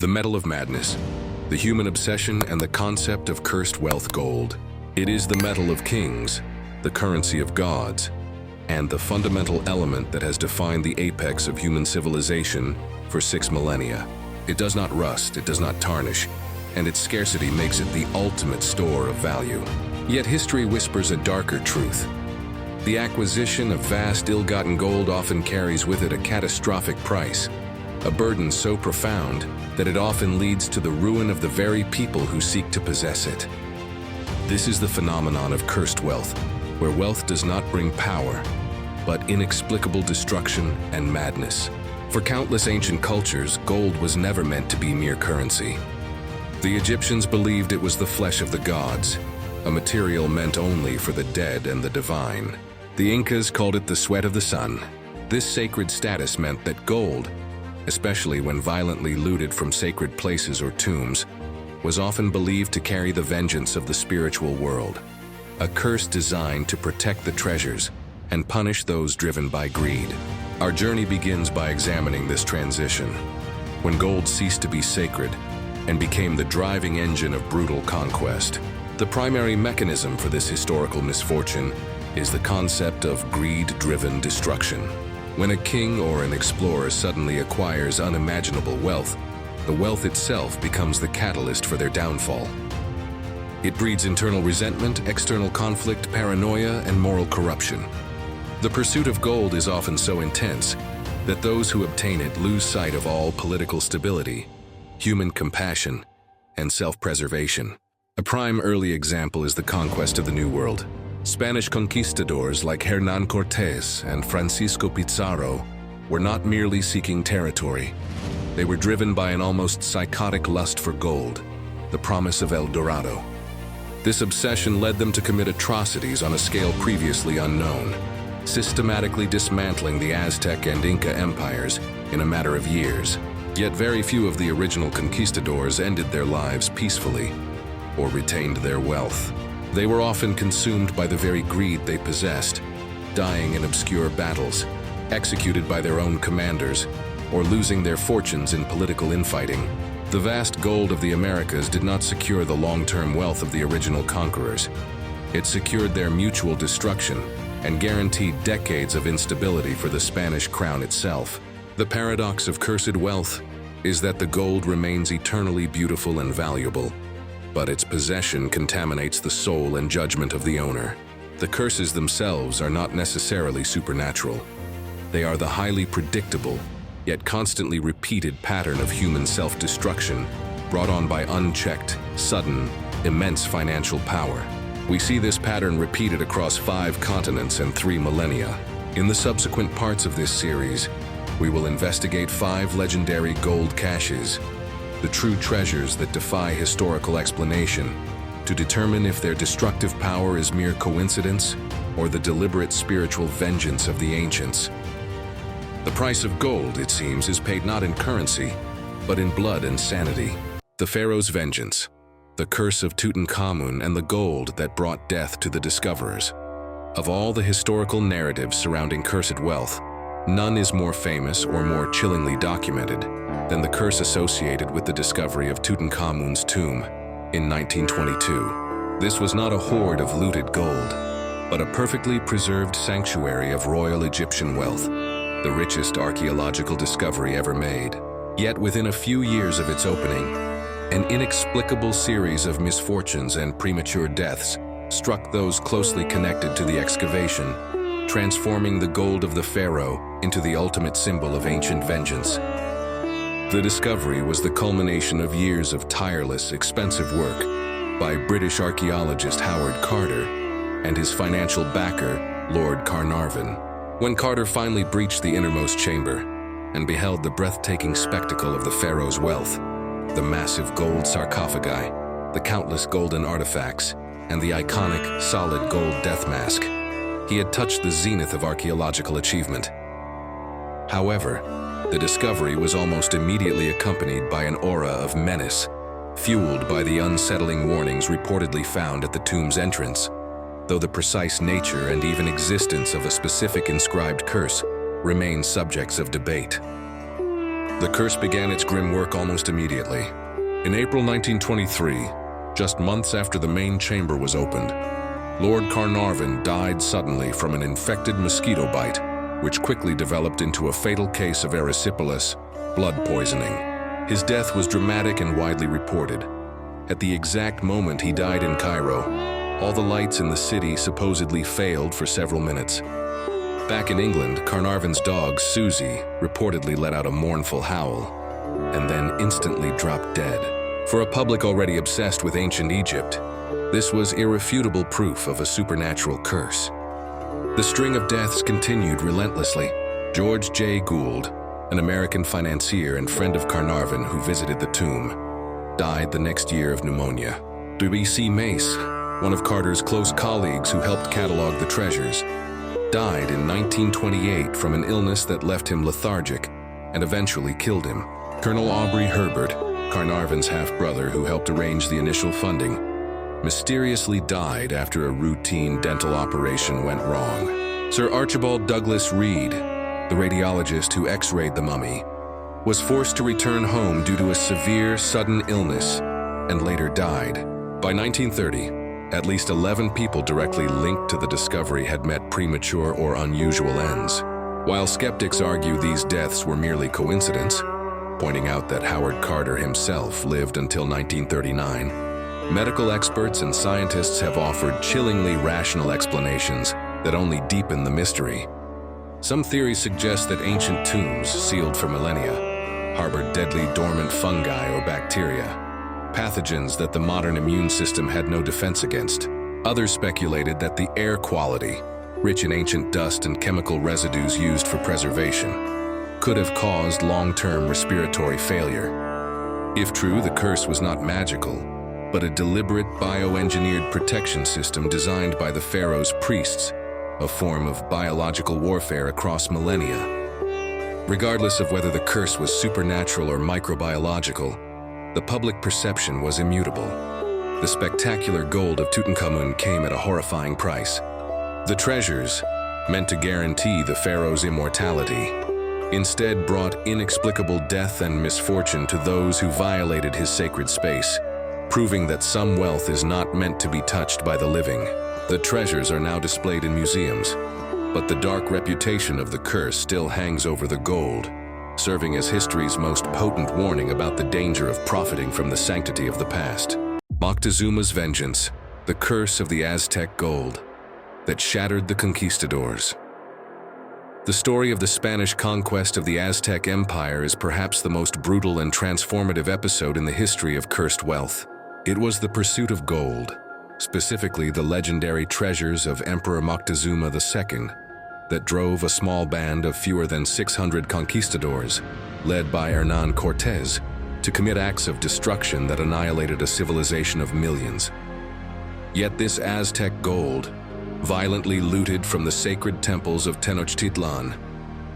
The metal of madness, the human obsession and the concept of cursed wealth gold. It is the metal of kings, the currency of gods, and the fundamental element that has defined the apex of human civilization for 6 millennia. It does not rust, it does not tarnish, and its scarcity makes it the ultimate store of value. Yet history whispers a darker truth. The acquisition of vast, ill-gotten gold often carries with it a catastrophic price, a burden so profound that it often leads to the ruin of the very people who seek to possess it. This is the phenomenon of cursed wealth, where wealth does not bring power, but inexplicable destruction and madness. For countless ancient cultures, gold was never meant to be mere currency. The Egyptians believed it was the flesh of the gods, a material meant only for the dead and the divine. The Incas called it the sweat of the sun. This sacred status meant that gold, especially when violently looted from sacred places or tombs, was often believed to carry the vengeance of the spiritual world, a curse designed to protect the treasures and punish those driven by greed. Our journey begins by examining this transition, when gold ceased to be sacred and became the driving engine of brutal conquest. The primary mechanism for this historical misfortune is the concept of greed-driven destruction. When a king or an explorer suddenly acquires unimaginable wealth, the wealth itself becomes the catalyst for their downfall. It breeds internal resentment, external conflict, paranoia, and moral corruption. The pursuit of gold is often so intense that those who obtain it lose sight of all political stability, human compassion, and self-preservation. A prime early example is the conquest of the New World. Spanish conquistadors like Hernán Cortés and Francisco Pizarro were not merely seeking territory. They were driven by an almost psychotic lust for gold, the promise of El Dorado. This obsession led them to commit atrocities on a scale previously unknown, systematically dismantling the Aztec and Inca empires in a matter of years. Yet very few of the original conquistadors ended their lives peacefully or retained their wealth. They were often consumed by the very greed they possessed, dying in obscure battles, executed by their own commanders, or losing their fortunes in political infighting. The vast gold of the Americas did not secure the long-term wealth of the original conquerors. It secured their mutual destruction and guaranteed decades of instability for the Spanish crown itself. The paradox of cursed wealth is that the gold remains eternally beautiful and valuable, but its possession contaminates the soul and judgment of the owner. The curses themselves are not necessarily supernatural. They are the highly predictable, yet constantly repeated pattern of human self-destruction brought on by unchecked, sudden, immense financial power. We see this pattern repeated across 5 continents and 3 millennia. In the subsequent parts of this series, we will investigate 5 legendary gold caches, the true treasures that defy historical explanation, to determine if their destructive power is mere coincidence or the deliberate spiritual vengeance of the ancients. The price of gold, it seems, is paid not in currency, but in blood and sanity. The Pharaoh's vengeance, the curse of Tutankhamun, and the gold that brought death to the discoverers. Of all the historical narratives surrounding cursed wealth, none is more famous or more chillingly documented than the curse associated with the discovery of Tutankhamun's tomb in 1922. This was not a hoard of looted gold, but a perfectly preserved sanctuary of royal Egyptian wealth, the richest archaeological discovery ever made. Yet within a few years of its opening, an inexplicable series of misfortunes and premature deaths struck those closely connected to the excavation, transforming the gold of the pharaoh into the ultimate symbol of ancient vengeance. The discovery was the culmination of years of tireless, expensive work by British archaeologist Howard Carter and his financial backer, Lord Carnarvon. When Carter finally breached the innermost chamber and beheld the breathtaking spectacle of the pharaoh's wealth, the massive gold sarcophagi, the countless golden artifacts, and the iconic, solid gold death mask, he had touched the zenith of archaeological achievement. However, the discovery was almost immediately accompanied by an aura of menace, fueled by the unsettling warnings reportedly found at the tomb's entrance, though the precise nature and even existence of a specific inscribed curse remain subjects of debate. The curse began its grim work almost immediately. In April 1923, just months after the main chamber was opened, Lord Carnarvon died suddenly from an infected mosquito bite, which quickly developed into a fatal case of erysipelas, blood poisoning. His death was dramatic and widely reported. At the exact moment he died in Cairo, all the lights in the city supposedly failed for several minutes. Back in England, Carnarvon's dog, Susie, reportedly let out a mournful howl, and then instantly dropped dead. For a public already obsessed with ancient Egypt, this was irrefutable proof of a supernatural curse. The string of deaths continued relentlessly. George J. Gould, an American financier and friend of Carnarvon who visited the tomb, died the next year of pneumonia. W.C. Mace, one of Carter's close colleagues who helped catalog the treasures, died in 1928 from an illness that left him lethargic and eventually killed him. Colonel Aubrey Herbert, Carnarvon's half-brother who helped arrange the initial funding, mysteriously died after a routine dental operation went wrong. Sir Archibald Douglas Reed, the radiologist who x-rayed the mummy, was forced to return home due to a severe, sudden illness and later died. By 1930, at least 11 people directly linked to the discovery had met premature or unusual ends. While skeptics argue these deaths were merely coincidence, pointing out that Howard Carter himself lived until 1939, medical experts and scientists have offered chillingly rational explanations that only deepen the mystery. Some theories suggest that ancient tombs, sealed for millennia, harbored deadly dormant fungi or bacteria, pathogens that the modern immune system had no defense against. Others speculated that the air quality, rich in ancient dust and chemical residues used for preservation, could have caused long-term respiratory failure. If true, the curse was not magical, but a deliberate bioengineered protection system designed by the pharaoh's priests, a form of biological warfare across millennia. Regardless of whether the curse was supernatural or microbiological, the public perception was immutable. The spectacular gold of Tutankhamun came at a horrifying price. The treasures, meant to guarantee the pharaoh's immortality, instead brought inexplicable death and misfortune to those who violated his sacred space, proving that some wealth is not meant to be touched by the living. The treasures are now displayed in museums, but the dark reputation of the curse still hangs over the gold, serving as history's most potent warning about the danger of profiting from the sanctity of the past. Moctezuma's vengeance, the curse of the Aztec gold that shattered the conquistadors. The story of the Spanish conquest of the Aztec Empire is perhaps the most brutal and transformative episode in the history of cursed wealth. It was the pursuit of gold, specifically the legendary treasures of Emperor Moctezuma II, that drove a small band of fewer than 600 conquistadors, led by Hernán Cortés, to commit acts of destruction that annihilated a civilization of millions. Yet this Aztec gold, violently looted from the sacred temples of Tenochtitlan,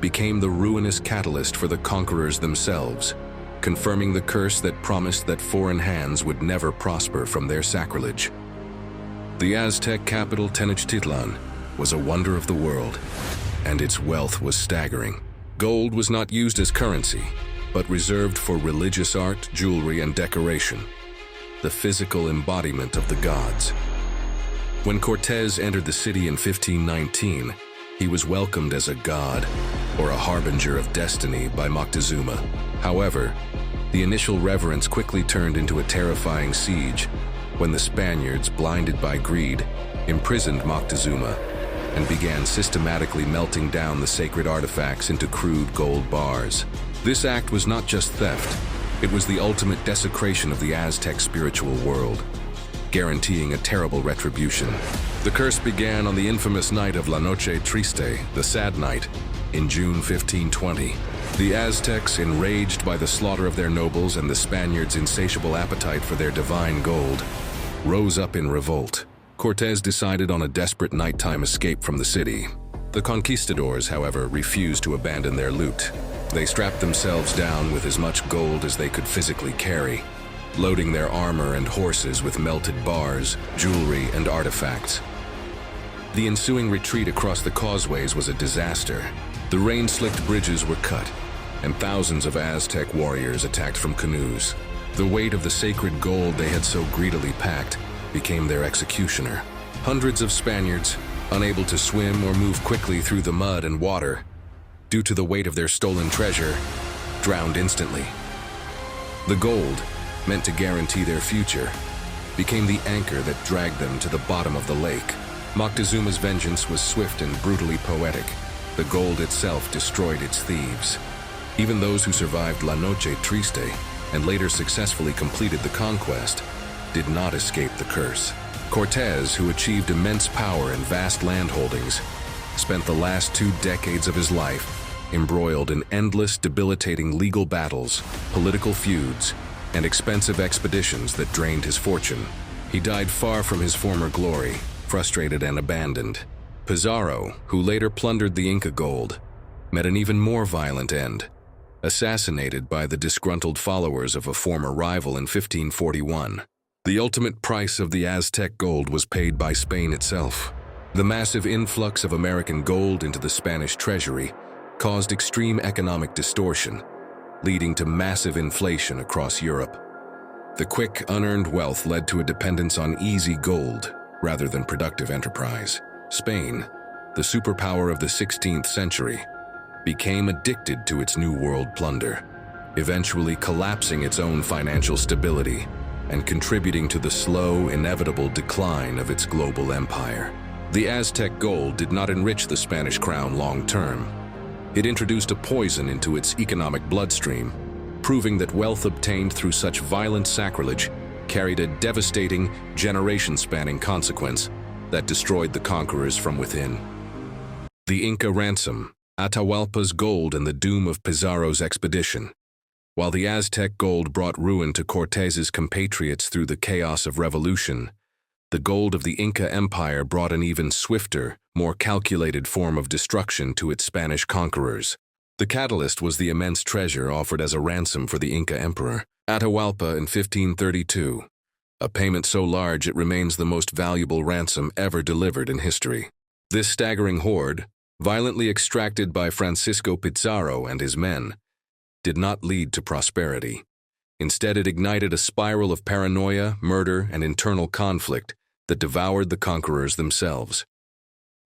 became the ruinous catalyst for the conquerors themselves, confirming the curse that promised that foreign hands would never prosper from their sacrilege. The Aztec capital Tenochtitlan was a wonder of the world, and its wealth was staggering. Gold was not used as currency, but reserved for religious art, jewelry, and decoration, the physical embodiment of the gods. When Cortés entered the city in 1519, he was welcomed as a god, or a harbinger of destiny, by Moctezuma. However, the initial reverence quickly turned into a terrifying siege when the Spaniards, blinded by greed, imprisoned Moctezuma and began systematically melting down the sacred artifacts into crude gold bars. This act was not just theft, it was the ultimate desecration of the Aztec spiritual world, guaranteeing a terrible retribution. The curse began on the infamous night of La Noche Triste, the Sad Night, in June 1520. The Aztecs, enraged by the slaughter of their nobles and the Spaniards' insatiable appetite for their divine gold, rose up in revolt. Cortés decided on a desperate nighttime escape from the city. The conquistadors, however, refused to abandon their loot. They strapped themselves down with as much gold as they could physically carry, loading their armor and horses with melted bars, jewelry, and artifacts. The ensuing retreat across the causeways was a disaster. The rain-slicked bridges were cut, and thousands of Aztec warriors attacked from canoes. The weight of the sacred gold they had so greedily packed became their executioner. Hundreds of Spaniards, unable to swim or move quickly through the mud and water, due to the weight of their stolen treasure, drowned instantly. The gold, meant to guarantee their future, became the anchor that dragged them to the bottom of the lake. Moctezuma's vengeance was swift and brutally poetic. The gold itself destroyed its thieves. Even those who survived La Noche Triste and later successfully completed the conquest did not escape the curse. Cortés, who achieved immense power and vast landholdings, spent the last 2 decades of his life embroiled in endless, debilitating legal battles, political feuds, and expensive expeditions that drained his fortune. He died far from his former glory, frustrated and abandoned. Pizarro, who later plundered the Inca gold, met an even more violent end, assassinated by the disgruntled followers of a former rival in 1541. The ultimate price of the Aztec gold was paid by Spain itself. The massive influx of American gold into the Spanish treasury caused extreme economic distortion, leading to massive inflation across Europe. The quick, unearned wealth led to a dependence on easy gold rather than productive enterprise. Spain, the superpower of the 16th century, became addicted to its New World plunder, eventually collapsing its own financial stability and contributing to the slow, inevitable decline of its global empire. The Aztec gold did not enrich the Spanish crown long-term. It introduced a poison into its economic bloodstream, proving that wealth obtained through such violent sacrilege carried a devastating, generation-spanning consequence that destroyed the conquerors from within. The Inca ransom, Atahualpa's gold, and the doom of Pizarro's expedition. While the Aztec gold brought ruin to Cortés's compatriots through the chaos of revolution, the gold of the Inca Empire brought an even swifter, more calculated form of destruction to its Spanish conquerors. The catalyst was the immense treasure offered as a ransom for the Inca Emperor Atahualpa in 1532, a payment so large it remains the most valuable ransom ever delivered in history. This staggering hoard, violently extracted by Francisco Pizarro and his men, did not lead to prosperity. Instead, it ignited a spiral of paranoia, murder, and internal conflict that devoured the conquerors themselves.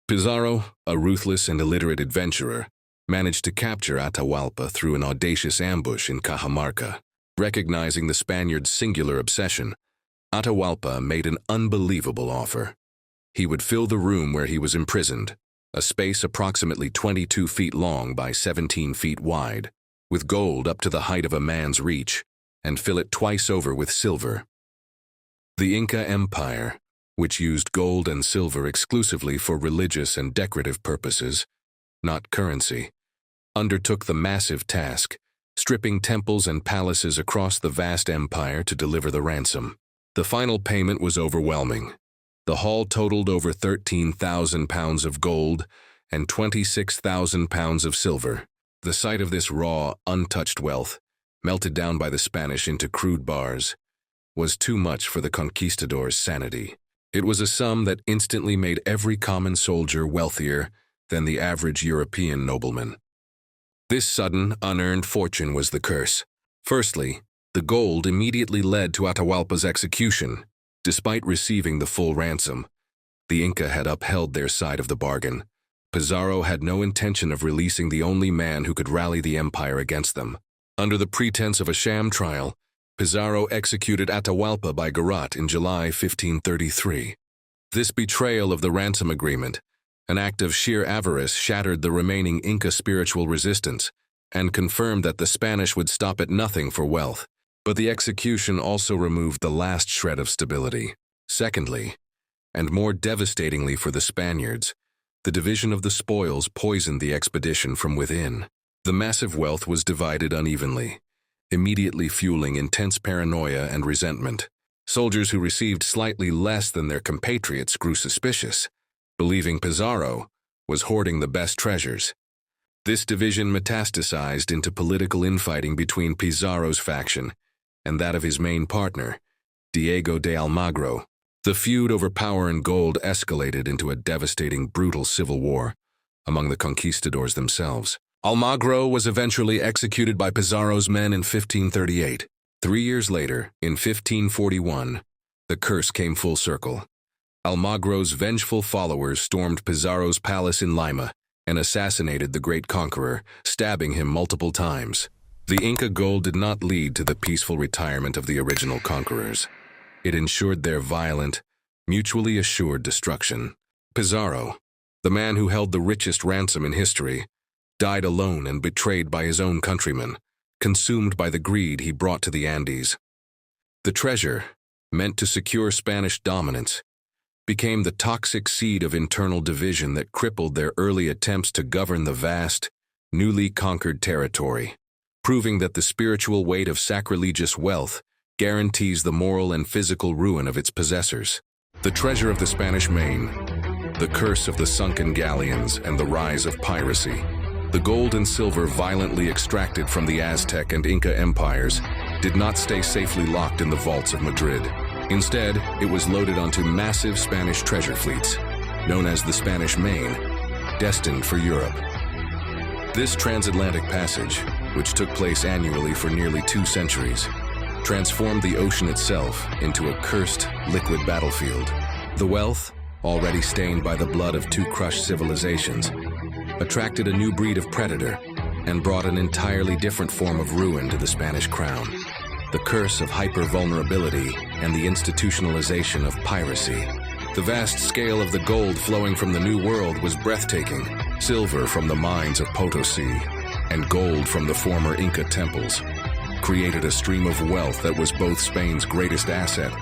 Pizarro, a ruthless and illiterate adventurer, managed to capture Atahualpa through an audacious ambush in Cajamarca. Recognizing the Spaniards' singular obsession, Atahualpa made an unbelievable offer. He would fill the room where he was imprisoned, a space approximately 22 feet long by 17 feet wide, with gold up to the height of a man's reach, and fill it twice over with silver. The Inca Empire, which used gold and silver exclusively for religious and decorative purposes, not currency, undertook the massive task, stripping temples and palaces across the vast empire to deliver the ransom. The final payment was overwhelming. The haul totaled over 13,000 pounds of gold and 26,000 pounds of silver. The sight of this raw, untouched wealth, melted down by the Spanish into crude bars, was too much for the conquistadors' sanity. It was a sum that instantly made every common soldier wealthier than the average European nobleman. This sudden, unearned fortune was the curse. Firstly, the gold immediately led to Atahualpa's execution. Despite receiving the full ransom, the Inca had upheld their side of the bargain. Pizarro had no intention of releasing the only man who could rally the empire against them. Under the pretense of a sham trial, Pizarro executed Atahualpa by garrote in July 1533. This betrayal of the ransom agreement, an act of sheer avarice, shattered the remaining Inca spiritual resistance and confirmed that the Spanish would stop at nothing for wealth. But the execution also removed the last shred of stability. Secondly, and more devastatingly for the Spaniards, the division of the spoils poisoned the expedition from within. The massive wealth was divided unevenly, immediately fueling intense paranoia and resentment. Soldiers who received slightly less than their compatriots grew suspicious, believing Pizarro was hoarding the best treasures. This division metastasized into political infighting between Pizarro's faction and that of his main partner, Diego de Almagro. The feud over power and gold escalated into a devastating, brutal civil war among the conquistadors themselves. Almagro was eventually executed by Pizarro's men in 1538. 3 years later, in 1541, the curse came full circle. Almagro's vengeful followers stormed Pizarro's palace in Lima and assassinated the great conqueror, stabbing him multiple times. The Inca gold did not lead to the peaceful retirement of the original conquerors. It ensured their violent, mutually assured destruction. Pizarro, the man who held the richest ransom in history, died alone and betrayed by his own countrymen, consumed by the greed he brought to the Andes. The treasure, meant to secure Spanish dominance, became the toxic seed of internal division that crippled their early attempts to govern the vast, newly conquered territory, proving that the spiritual weight of sacrilegious wealth guarantees the moral and physical ruin of its possessors. The treasure of the Spanish Main, the curse of the Sunken Galleons, and the rise of piracy. The gold and silver violently extracted from the Aztec and Inca empires did not stay safely locked in the vaults of Madrid. Instead, it was loaded onto massive Spanish treasure fleets, known as the Spanish Main, destined for Europe. This transatlantic passage, which took place annually for nearly 2 centuries, transformed the ocean itself into a cursed, liquid battlefield. The wealth, already stained by the blood of 2 crushed civilizations, attracted a new breed of predator and brought an entirely different form of ruin to the Spanish crown. The curse of hyper-vulnerability and the institutionalization of piracy. The vast scale of the gold flowing from the New World was breathtaking. Silver from the mines of Potosi and gold from the former Inca temples created a stream of wealth that was both Spain's greatest asset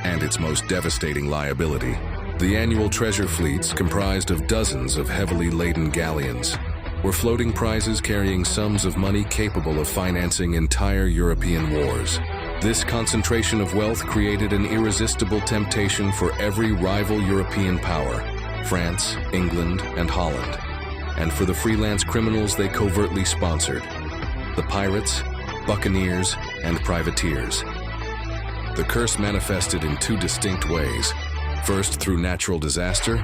and its most devastating liability. The annual treasure fleets, comprised of dozens of heavily laden galleons, were floating prizes carrying sums of money capable of financing entire European wars. This concentration of wealth created an irresistible temptation for every rival European power, France, England, and Holland, and for the freelance criminals they covertly sponsored, the pirates, buccaneers, and privateers. The curse manifested in 2 distinct ways, first through natural disaster,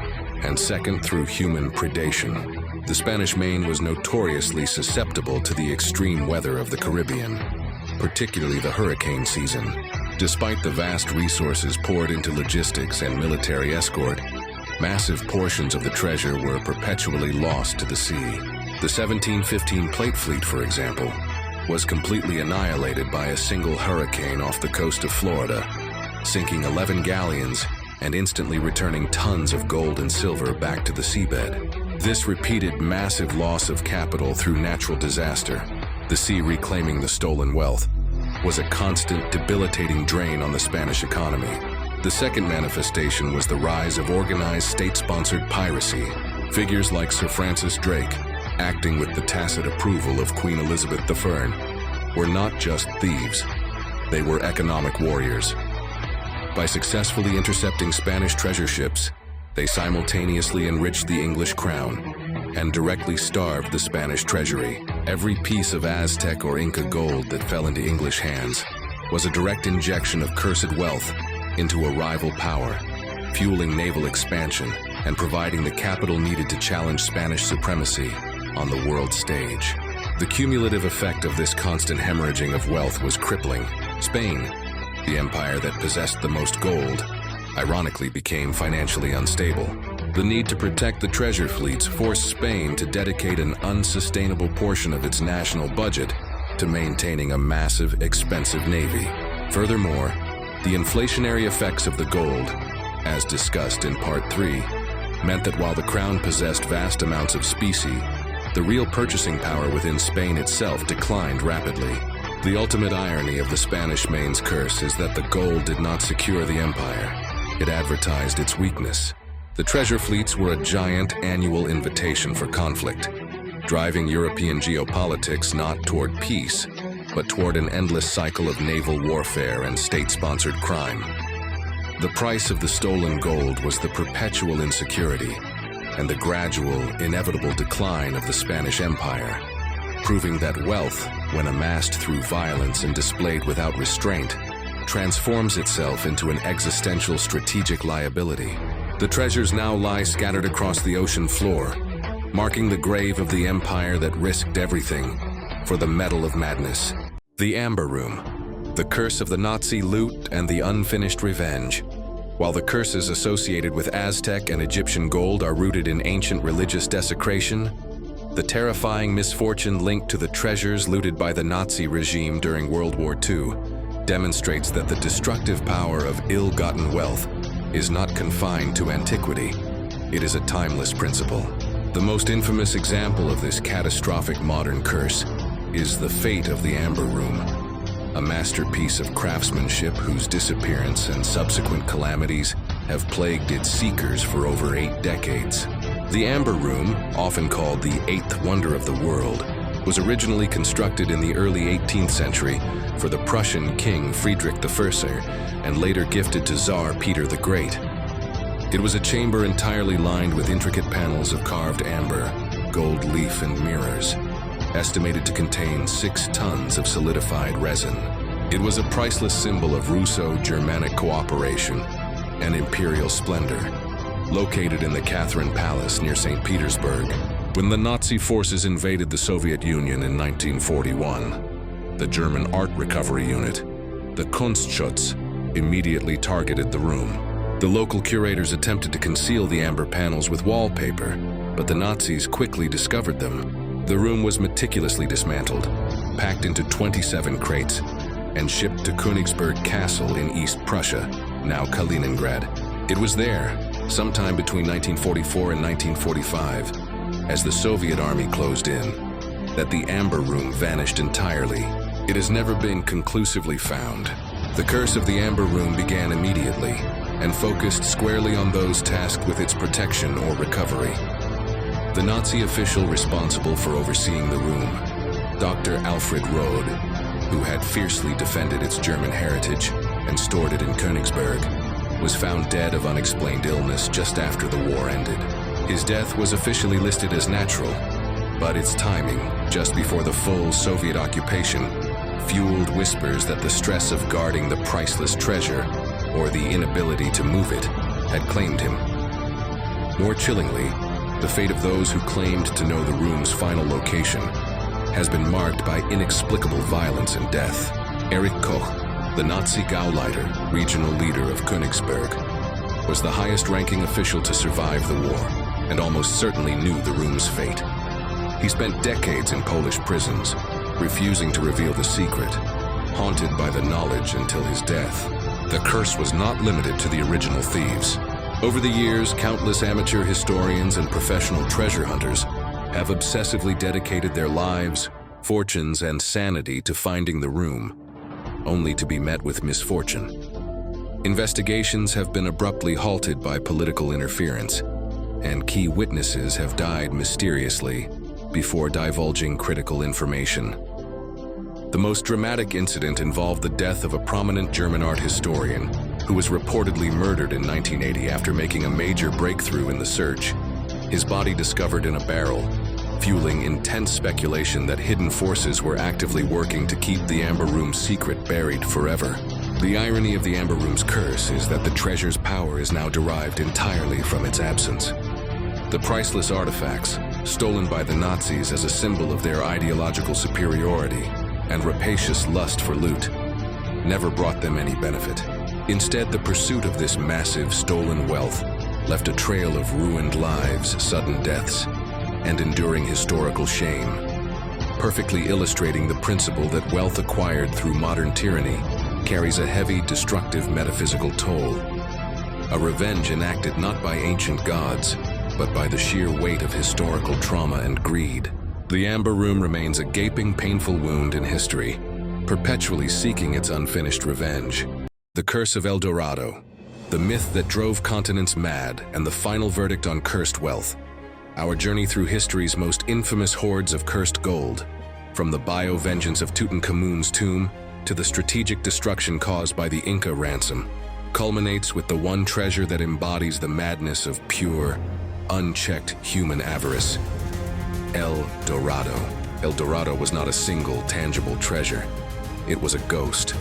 and second through human predation. The Spanish Main was notoriously susceptible to the extreme weather of the Caribbean, particularly the hurricane season. Despite the vast resources poured into logistics and military escort, massive portions of the treasure were perpetually lost to the sea. The 1715 Plate Fleet, for example, was completely annihilated by a single hurricane off the coast of Florida, sinking 11 galleons and instantly returning tons of gold and silver back to the seabed. This repeated massive loss of capital through natural disaster, the sea reclaiming the stolen wealth, was a constant, debilitating drain on the Spanish economy. The second manifestation was the rise of organized state-sponsored piracy. Figures like Sir Francis Drake, acting with the tacit approval of Queen Elizabeth I, were not just thieves, they were economic warriors. By successfully intercepting Spanish treasure ships, they simultaneously enriched the English crown and directly starved the Spanish treasury. Every piece of Aztec or Inca gold that fell into English hands was a direct injection of cursed wealth into a rival power, fueling naval expansion and providing the capital needed to challenge Spanish supremacy on the world stage. The cumulative effect of this constant hemorrhaging of wealth was crippling. Spain, the empire that possessed the most gold, ironically became financially unstable. The need to protect the treasure fleets forced Spain to dedicate an unsustainable portion of its national budget to maintaining a massive, expensive navy. Furthermore, the inflationary effects of the gold, as discussed in Part 3, meant that while the crown possessed vast amounts of specie, the real purchasing power within Spain itself declined rapidly. The ultimate irony of the Spanish Main's curse is that the gold did not secure the empire. It advertised its weakness. The treasure fleets were a giant annual invitation for conflict, driving European geopolitics not toward peace, but toward an endless cycle of naval warfare and state-sponsored crime. The price of the stolen gold was the perpetual insecurity and the gradual, inevitable decline of the Spanish Empire, proving that wealth, when amassed through violence and displayed without restraint, transforms itself into an existential strategic liability. The treasures now lie scattered across the ocean floor, marking the grave of the empire that risked everything for the metal of madness. The Amber Room, the curse of the Nazi loot and the unfinished revenge. While the curses associated with Aztec and Egyptian gold are rooted in ancient religious desecration, the terrifying misfortune linked to the treasures looted by the Nazi regime during World War II demonstrates that the destructive power of ill-gotten wealth is not confined to antiquity. It is a timeless principle. The most infamous example of this catastrophic modern curse is the fate of the Amber Room, a masterpiece of craftsmanship whose disappearance and subsequent calamities have plagued its seekers for over 8 decades. The Amber Room, often called the Eighth Wonder of the World, was originally constructed in the early 18th century for the Prussian King Friedrich I and later gifted to Tsar Peter the Great. It was a chamber entirely lined with intricate panels of carved amber, gold leaf, and mirrors, estimated to contain 6 tons of solidified resin. It was a priceless symbol of Russo-Germanic cooperation and imperial splendor, located in the Catherine Palace near St. Petersburg. When the Nazi forces invaded the Soviet Union in 1941, the German Art Recovery Unit, the Kunstschutz, immediately targeted the room. The local curators attempted to conceal the amber panels with wallpaper, but the Nazis quickly discovered them. The room was meticulously dismantled, packed into 27 crates, and shipped to Königsberg Castle in East Prussia, now Kaliningrad. It was there, sometime between 1944 and 1945, as the Soviet army closed in, that the Amber Room vanished entirely. It has never been conclusively found. The curse of the Amber Room began immediately and focused squarely on those tasked with its protection or recovery. The Nazi official responsible for overseeing the room, Dr. Alfred Rode, who had fiercely defended its German heritage and stored it in Königsberg, was found dead of unexplained illness just after the war ended. His death was officially listed as natural, but its timing, just before the full Soviet occupation, fueled whispers that the stress of guarding the priceless treasure, or the inability to move it, had claimed him. More chillingly, the fate of those who claimed to know the room's final location has been marked by inexplicable violence and death. Erich Koch, the Nazi Gauleiter, regional leader of Königsberg, was the highest-ranking official to survive the war, and almost certainly knew the room's fate. He spent decades in Polish prisons, refusing to reveal the secret, haunted by the knowledge until his death. The curse was not limited to the original thieves. Over the years, countless amateur historians and professional treasure hunters have obsessively dedicated their lives, fortunes, and sanity to finding the room, only to be met with misfortune. Investigations have been abruptly halted by political interference, and key witnesses have died mysteriously before divulging critical information. The most dramatic incident involved the death of a prominent German art historian who was reportedly murdered in 1980 after making a major breakthrough in the search. His body discovered in a barrel, fueling intense speculation that hidden forces were actively working to keep the Amber Room's secret buried forever. The irony of the Amber Room's curse is that the treasure's power is now derived entirely from its absence. The priceless artifacts, stolen by the Nazis as a symbol of their ideological superiority and rapacious lust for loot, never brought them any benefit. Instead, the pursuit of this massive stolen wealth left a trail of ruined lives, sudden deaths, and enduring historical shame, perfectly illustrating the principle that wealth acquired through modern tyranny carries a heavy, destructive metaphysical toll, a revenge enacted not by ancient gods, but by the sheer weight of historical trauma and greed. The Amber Room remains a gaping, painful wound in history, perpetually seeking its unfinished revenge. The Curse of El Dorado, the myth that drove continents mad, and the final verdict on cursed wealth. Our journey through history's most infamous hoards of cursed gold, from the bio-vengeance of Tutankhamun's tomb to the strategic destruction caused by the Inca ransom, culminates with the one treasure that embodies the madness of pure, unchecked human avarice: El Dorado. El Dorado was not a single, tangible treasure. It was a ghost,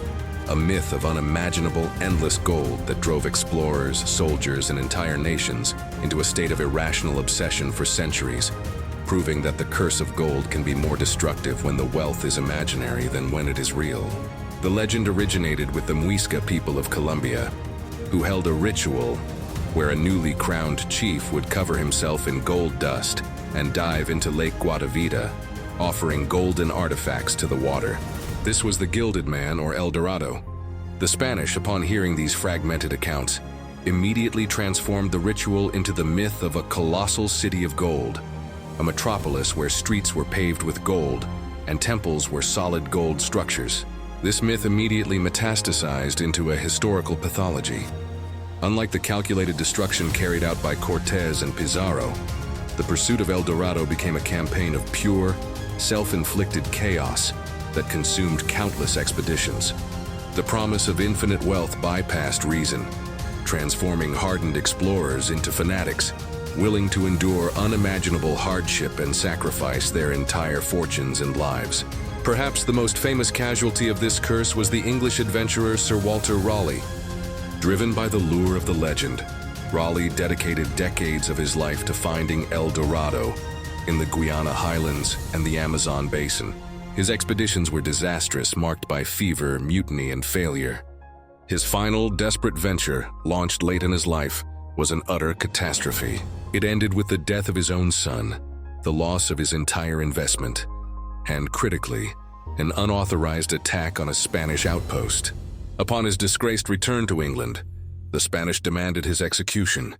a myth of unimaginable, endless gold that drove explorers, soldiers, and entire nations into a state of irrational obsession for centuries. proving that the curse of gold can be more destructive when the wealth is imaginary than when it is real. The legend originated with the Muisca people of Colombia, who held a ritual where a newly crowned chief would cover himself in gold dust and dive into Lake Guatavita, offering golden artifacts to the water. This was the Gilded Man, or El Dorado. The Spanish, upon hearing these fragmented accounts, immediately transformed the ritual into the myth of a colossal city of gold, a metropolis where streets were paved with gold and temples were solid gold structures. This myth immediately metastasized into a historical pathology. Unlike the calculated destruction carried out by Cortez and Pizarro, the pursuit of El Dorado became a campaign of pure, self-inflicted chaos that consumed countless expeditions. The promise of infinite wealth bypassed reason, transforming hardened explorers into fanatics, willing to endure unimaginable hardship and sacrifice their entire fortunes and lives. Perhaps the most famous casualty of this curse was the English adventurer Sir Walter Raleigh. Driven by the lure of the legend, Raleigh dedicated decades of his life to finding El Dorado in the Guiana Highlands and the Amazon basin. His expeditions were disastrous, marked by fever, mutiny, and failure. His final, desperate venture, launched late in his life, was an utter catastrophe. It ended with the death of his own son, the loss of his entire investment, and critically, an unauthorized attack on a Spanish outpost. Upon his disgraced return to England, the Spanish demanded his execution,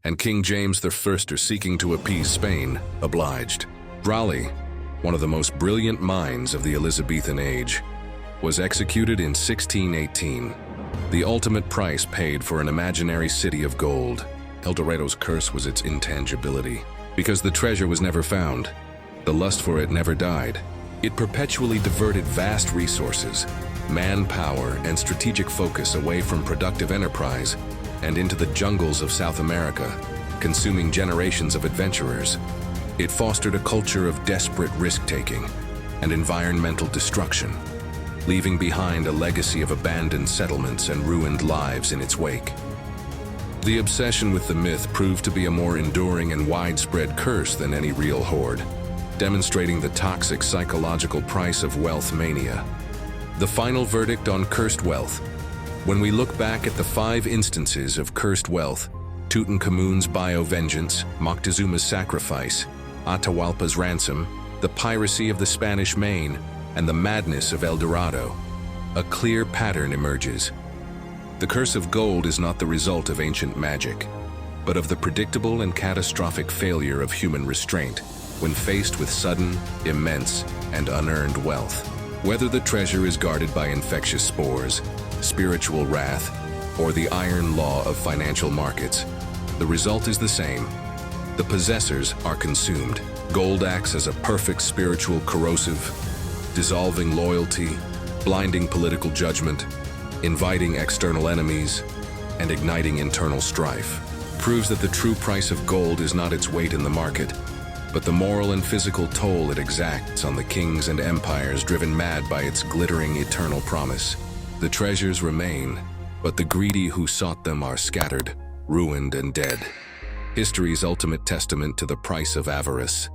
and King James I, seeking to appease Spain, obliged. Raleigh, one of the most brilliant minds of the Elizabethan age, was executed in 1618, the ultimate price paid for an imaginary city of gold. El Dorado's curse was its intangibility. Because the treasure was never found, the lust for it never died. It perpetually diverted vast resources, manpower, and strategic focus away from productive enterprise and into the jungles of South America, consuming generations of adventurers. It fostered a culture of desperate risk-taking and environmental destruction, leaving behind a legacy of abandoned settlements and ruined lives in its wake. The obsession with the myth proved to be a more enduring and widespread curse than any real hoard, demonstrating the toxic psychological price of wealth mania. The final verdict on cursed wealth. When we look back at the 5 instances of cursed wealth, Tutankhamun's bio-vengeance, Moctezuma's sacrifice, Atahualpa's ransom, the piracy of the Spanish Main, and the madness of El Dorado, a clear pattern emerges. The curse of gold is not the result of ancient magic, but of the predictable and catastrophic failure of human restraint when faced with sudden, immense, and unearned wealth. Whether the treasure is guarded by infectious spores, spiritual wrath, or the iron law of financial markets, the result is the same. The possessors are consumed. Gold acts as a perfect spiritual corrosive, dissolving loyalty, blinding political judgment, inviting external enemies, and igniting internal strife. Proves that the true price of gold is not its weight in the market, but the moral and physical toll it exacts on the kings and empires driven mad by its glittering eternal promise. The treasures remain, but the greedy who sought them are scattered, ruined, and dead. History's ultimate testament to the price of avarice.